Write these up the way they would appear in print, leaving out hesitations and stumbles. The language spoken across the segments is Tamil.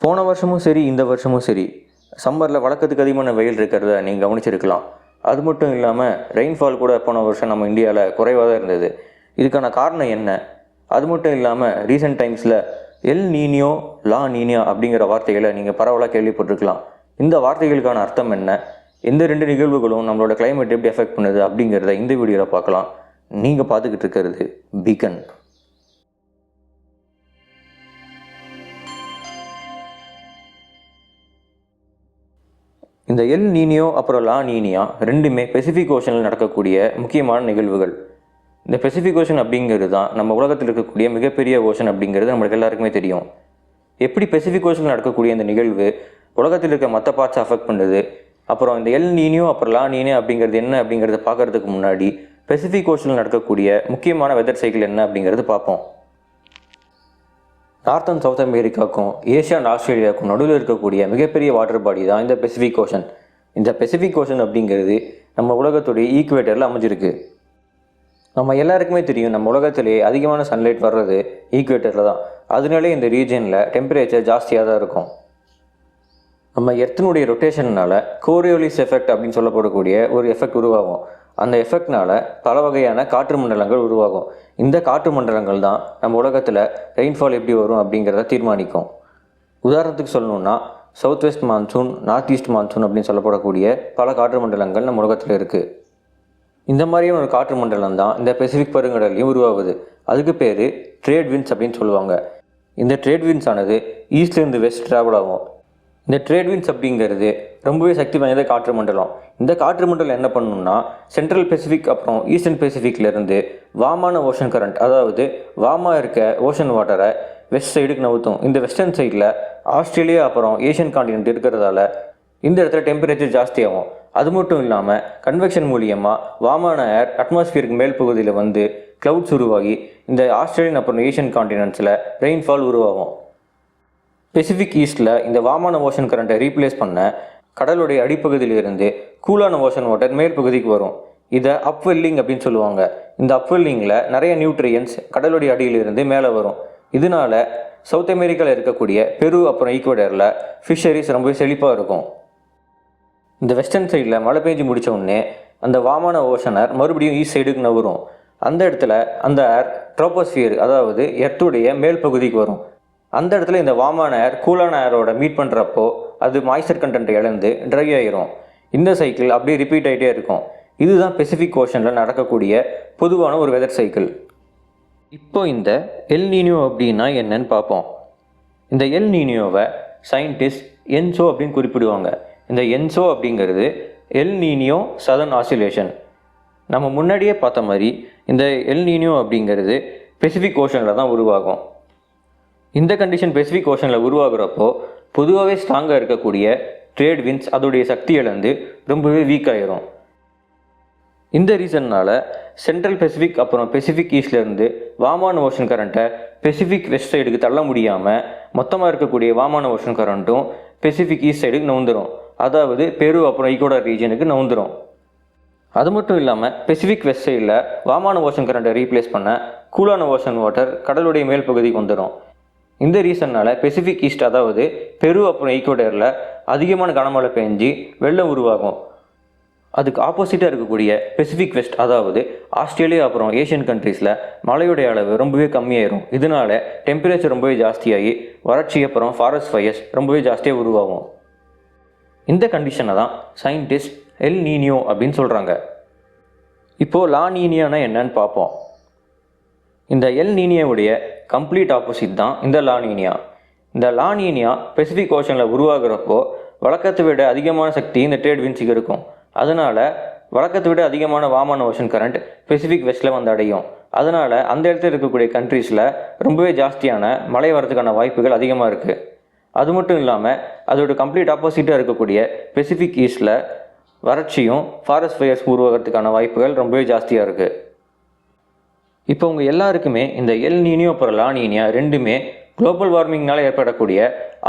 போன வருஷமும் சரி இந்த வருஷமும் சரி சம்மரில் வழக்கத்துக்கு அதிகமான வெயில் இருக்கிறத நீங்கள் கவனிச்சிருக்கலாம். அது மட்டும் இல்லாமல் ரெயின்ஃபால் கூட போன வருஷம் நம்ம இந்தியாவில் குறைவாக தான் இருந்தது. இதுக்கான காரணம் என்ன? அது மட்டும் இல்லாமல் ரீசெண்ட் டைம்ஸில் எல் நீனியோ லா நீனியா அப்படிங்கிற வார்த்தைகளை நீங்கள் பரவலாக கேள்விப்பட்டிருக்கலாம். இந்த வார்த்தைகளுக்கான அர்த்தம் என்ன, இந்த ரெண்டு நிகழ்வுகளும் நம்மளோட கிளைமேட் எப்படி எஃபெக்ட் பண்ணுது அப்படிங்கிறத இந்த வீடியோவில் பார்க்கலாம். நீங்கள் பார்த்துக்கிட்டு இருக்கிறது பீக்கன். இந்த எல் நீனியோ அப்புறம் லா நீனியா ரெண்டுமே பெசிபிக் ஓஷனில் நடக்கக்கூடிய முக்கியமான நிகழ்வுகள். இந்த பெசிபிக் ஓஷன் அப்படிங்கிறது தான் நம்ம உலகத்தில் இருக்கக்கூடிய மிகப்பெரிய ஓஷன் அப்படிங்கிறது நம்மளுக்கு எல்லாருக்குமே தெரியும். எப்படி பெசிபிக் ஓஷனில் நடக்கக்கூடிய இந்த நிகழ்வு உலகத்தில் இருக்க மற்ற பார்ட்ஸை அஃபெக்ட் பண்ணுது, அப்புறம் இந்த எல் நீனியோ அப்புறம் லா நீனியோ அப்படிங்கிறது என்ன அப்படிங்கிறத பார்க்கறதுக்கு முன்னாடி பெசிபிக் ஓஷனில் நடக்கக்கூடிய முக்கியமான வெதர் சைக்கிள் என்ன அப்படிங்கிறது பார்ப்போம். நார்த் அண்ட் சவுத் அமெரிக்காவுக்கும் ஏஷியா அண்ட் ஆஸ்திரேலியாவுக்கும் நடுவில் இருக்கக்கூடிய மிகப்பெரிய வாட்டர் பாடி தான் இந்த பெசிபிக் ஓஷன். இந்த பெசிபிக் ஓஷன் அப்படிங்கிறது நம்ம உலகத்துடைய ஈக்குவேட்டரில் அமைஞ்சிருக்கு. நம்ம எல்லாருக்குமே தெரியும், நம்ம உலகத்திலே அதிகமான சன்லைட் வர்றது ஈக்குவேட்டரில் தான். அதனாலே இந்த ரீஜனில் டெம்பரேச்சர் ஜாஸ்தியாக தான் இருக்கும். நம்ம எர்த்தினுடைய ரொட்டேஷன்னால கோரியோலிஸ் எஃபெக்ட் அப்படின்னு சொல்லப்படக்கூடிய ஒரு எஃபெக்ட் உருவாகும். அந்த எஃபெக்ட்னால பல வகையான காற்று மண்டலங்கள் உருவாகும். இந்த காற்று மண்டலங்கள் தான் நம்ம உலகத்தில் ரெயின்ஃபால் எப்படி வரும் அப்படிங்கிறத தீர்மானிக்கும். உதாரணத்துக்கு சொல்லணுன்னா south west monsoon, north east monsoon அப்படின்னு சொல்லப்படக்கூடிய பல காற்று மண்டலங்கள் நம்ம உலகத்தில் இருக்குது. இந்த மாதிரியான ஒரு காற்று மண்டலம் தான் இந்த பெசிபிக் பெருங்கடல்லையும் உருவாகுது. அதுக்கு பேர் ட்ரேட் விண்ட்ஸ் அப்படின்னு சொல்லுவாங்க. இந்த ட்ரேட் விண்ட்ஸ் ஆனது ஈஸ்ட்லேருந்து வெஸ்ட் ட்ராவல் ஆகும். இந்த ட்ரேட் விண்ட்ஸ் அப்படிங்கிறது ரொம்பவே சக்தி வாய்ந்த காற்று மண்டலம். இந்த காற்று மண்டலம் என்ன பண்ணணும்னா சென்ட்ரல் பெசிபிக் அப்புறம் ஈஸ்டர்ன் பெசிஃபிக்லேருந்து வாமான ஓஷன் கரண்ட், அதாவது வாமாக இருக்க ஓஷன் வாட்டரை வெஸ்ட் சைடுக்கு நவுத்தும். இந்த வெஸ்டர்ன் சைடில் ஆஸ்திரேலியா அப்புறம் ஏஷியன் காண்டினென்ட் இருக்கிறதால இந்த இடத்துல டெம்பரேச்சர் ஜாஸ்தியாகும். அது மட்டும் இல்லாமல் கன்வெக்ஷன் மூலியமாக வாமான ஏர் அட்மாஸ்பியருக்கு மேல் பகுதியில் வந்து க்ளவுட்ஸ் உருவாகி இந்த ஆஸ்திரேலியன் அப்புறம் ஏஷியன் காண்டினென்ட்ஸில் ரெயின்ஃபால் உருவாகும். பெசிபிக் ஈஸ்டில் இந்த வாமான ஓஷன் கரண்ட்டை ரீப்ளேஸ் பண்ண கடலுடைய அடிப்பகுதியிலிருந்து கூலான ஓஷன் வாட்டர் மேல் பகுதிக்கு வரும். இதை அப்வெல்லிங் அப்படின்னு சொல்லுவாங்க. இந்த அப்வெல்லிங்கில் நிறைய நியூட்ரியன்ஸ் கடலுடைய அடியிலிருந்து மேலே வரும். இதனால சவுத் அமெரிக்காவில் இருக்கக்கூடிய பெரு அப்புறம் ஈக்குவடரில் ஃபிஷரிஸ் ரொம்பவே செழிப்பாக இருக்கும். இந்த வெஸ்டர்ன் சைடில் மழை பெஞ்சு முடித்த உடனே அந்த வாமான ஓஷனர் மறுபடியும் ஈஸ்ட் சைடுக்கு நவரும். அந்த இடத்துல அந்த ஏர் ட்ரோபோஸ்பியர், அதாவது எர்த்துடைய மேல் பகுதிக்கு வரும். அந்த இடத்துல இந்த வாமான ஏர் கூலான ஏரோட மீட் பண்ணுறப்போ அது மாய்ஸ்சர் கண்டென்ட்டை இழந்து ட்ரை ஆயிரும். இந்த சைக்கிள் அப்படியே ரிப்பீட் ஆகிட்டே இருக்கும். இதுதான் பெசிபிக் ஓஷனில் நடக்கக்கூடிய பொதுவான ஒரு வெதர் சைக்கிள். இப்போ இந்த எல் நீனியோ அப்படின்னா என்னன்னு பார்ப்போம். இந்த எல் நீனியோவை சயின்டிஸ்ட் என்சோ அப்படின்னு குறிப்பிடுவாங்க. இந்த என்சோ அப்படிங்கிறது எல் நீனியோ சதர்ன் ஆசிலேஷன். நம்ம முன்னாடியே பார்த்த மாதிரி இந்த எல் நீனியோ அப்படிங்கிறது பெசிபிக் ஓஷனில் தான் உருவாகும். இந்த கண்டிஷன் பெசிபிக் ஓஷனில் உருவாகிறப்போ பொதுவாகவே ஸ்ட்ராங்காக இருக்கக்கூடிய ட்ரேட் விண்ட்ஸ் அதோடைய சக்தி இழந்து ரொம்பவே வீக் ஆகிரும். இந்த ரீசன்னால் சென்ட்ரல் பெசிபிக் அப்புறம் பெசிபிக் ஈஸ்ட்லேருந்து வாமான ஓஷன் கரண்ட்டை பெசிபிக் வெஸ்ட் சைடுக்கு தள்ள முடியாமல் மொத்தமாக இருக்கக்கூடிய வாமான ஓஷன் கரண்ட்டும் பெசிபிக் ஈஸ்ட் சைடுக்கு நவுந்துடும். அதாவது பெரு அப்புறம் ஈக்குவடார் ரீஜனுக்கு நவுந்துடும். அது மட்டும் இல்லாமல் பெசிபிக் வெஸ்ட் சைடில் வாமான ஓஷன் கரண்ட்டை ரீப்ளேஸ் பண்ண கூலான ஓஷன் வாட்டர் கடலுடைய மேல் பகுதிக்கு வந்துடும். இந்த ரீசன்னால் பெசிபிக் ஈஸ்ட், அதாவது பெரு அப்புறம் ஈக்குவடரில் அதிகமான கனமழை பெஞ்சு வெள்ளம் உருவாகும். அதுக்கு ஆப்போசிட்டாக இருக்கக்கூடிய பெசிபிக் வெஸ்ட், அதாவது ஆஸ்திரேலியா அப்புறம் ஏஷியன் கண்ட்ரீஸில் மழையுடைய அளவு ரொம்பவே கம்மியாயிரும். இதனால டெம்பரேச்சர் ரொம்பவே ஜாஸ்தியாகி வறட்சி அப்புறம் ஃபாரஸ்ட் ஃபயர்ஸ் ரொம்பவே ஜாஸ்தியாக உருவாகும். இந்த கண்டிஷனை தான் சயின்டிஸ்ட் எல் நீனியோ அப்படின்னு சொல்கிறாங்க. இப்போது லா நீனியானா என்னன்னு பார்ப்போம். இந்த எல் நீனியாவுடைய கம்ப்ளீட் ஆப்போசிட் தான் இந்த லா நீனியா. இந்த லா நீனியா பெசிபிக் ஓஷனில் உருவாகிறப்போ வழக்கத்தை விட அதிகமான சக்தி இந்த ட்ரேட் விண்ட்ஸுக்கு இருக்கும். அதனால் வழக்கத்தை விட அதிகமான வாமான ஓஷன் கரண்ட் பெசிபிக் வெஸ்ட்டில் வந்து அடையும். அதனால் அந்த இடத்துல இருக்கக்கூடிய கண்ட்ரீஸில் ரொம்பவே ஜாஸ்தியான மழை வரதுக்கான வாய்ப்புகள் அதிகமாக இருக்குது. அது மட்டும் இல்லாமல் அதோட கம்ப்ளீட் ஆப்போசிட்டாக இருக்கக்கூடிய பெசிபிக் ஈஸ்டில் வறட்சியும் ஃபாரஸ்ட் ஃபயர்ஸ் உருவாகிறதுக்கான வாய்ப்புகள் ரொம்பவே ஜாஸ்தியாக இருக்குது. இப்போ உங்கள் எல்லாருக்குமே இந்த எல் நீனியோ அப்புறம் லா நீனியா ரெண்டுமே குளோபல் வார்மிங்னால் ஏற்படக்கூடிய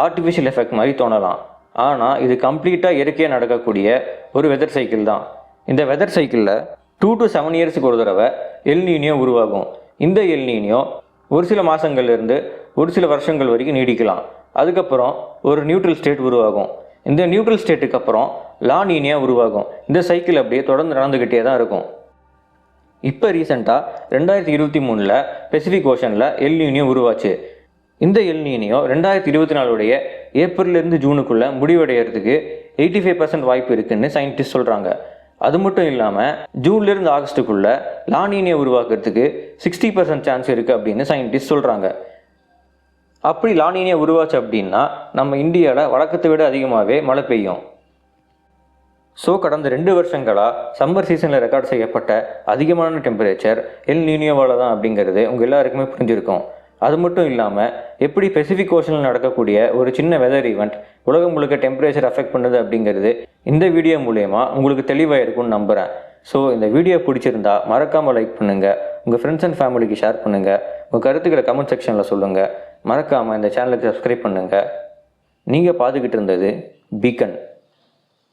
ஆர்டிஃபிஷியல் எஃபெக்ட் மாதிரி தோணலாம். ஆனால் இது கம்ப்ளீட்டாக இயற்கையாக நடக்கக்கூடிய ஒரு வெதர் சைக்கிள் தான். இந்த வெதர் சைக்கிளில் 2 to 7 இயர்ஸுக்கு ஒரு தடவை எல் நீனியோ உருவாகும். இந்த எல் நீனியோ ஒரு சில மாதங்கள்லேருந்து ஒரு சில வருஷங்கள் வரைக்கும் நீடிக்கலாம். அதுக்கப்புறம் ஒரு நியூட்ரல் ஸ்டேட் உருவாகும். இந்த நியூட்ரல் ஸ்டேட்டுக்கு அப்புறம் லா நீனியா உருவாகும். இந்த சைக்கிள் அப்படியே தொடர்ந்து நடந்துக்கிட்டே தான் இருக்கும். இப்போ ரீசெண்டாக 2023 பெசிபிக் ஓஷனில் எல் நீனியோ உருவாச்சு. இந்த எல் நீனியோ 2024 ஏப்ரல்லேருந்து ஜூனுக்குள்ளே முடிவடைகிறதுக்கு 85% வாய்ப்பு இருக்குன்னு சயின்டிஸ்ட் சொல்கிறாங்க. அது மட்டும் இல்லாமல் ஜூன்லேருந்து ஆகஸ்ட்டுக்குள்ளே லா நீனியோ உருவாக்குறதுக்கு 60% சான்ஸ் இருக்குது அப்படின்னு சயின்டிஸ்ட் சொல்கிறாங்க. அப்படி லா நீனியோ உருவாச்சு அப்படின்னா நம்ம இந்தியாவில் வழக்கத்தை விட அதிகமாகவே மழை பெய்யும். ஸோ கடந்த 2 வருஷங்களாக சம்மர் சீசனில் ரெக்கார்ட் செய்யப்பட்ட அதிகமான டெம்பரேச்சர் எல் நீனியோவால் தான் அப்படிங்கிறது உங்கள் எல்லாருக்குமே புரிஞ்சிருக்கும். அது மட்டும் இல்லாமல் எப்படி பெசிபிக் ஓஷனில் நடக்கக்கூடிய ஒரு சின்ன வெதர் ஈவெண்ட் உலகம் முழுக்க டெம்பரேச்சர் அஃபெக்ட் பண்ணுது அப்படிங்கிறது இந்த வீடியோ மூலயமா உங்களுக்கு தெளிவாக இருக்கும்னு நம்புகிறேன். ஸோ இந்த வீடியோ பிடிச்சிருந்தா மறக்காமல் லைக் பண்ணுங்கள், உங்கள் ஃப்ரெண்ட்ஸ் அண்ட் ஃபேமிலிக்கு ஷேர் பண்ணுங்கள், உங்கள் கருத்துக்களை கமெண்ட் செக்ஷனில் சொல்லுங்கள். மறக்காமல் இந்த சேனலுக்கு சப்ஸ்கிரைப் பண்ணுங்கள். நீங்கள் பார்த்துக்கிட்டு இருந்தது பீக்கன்.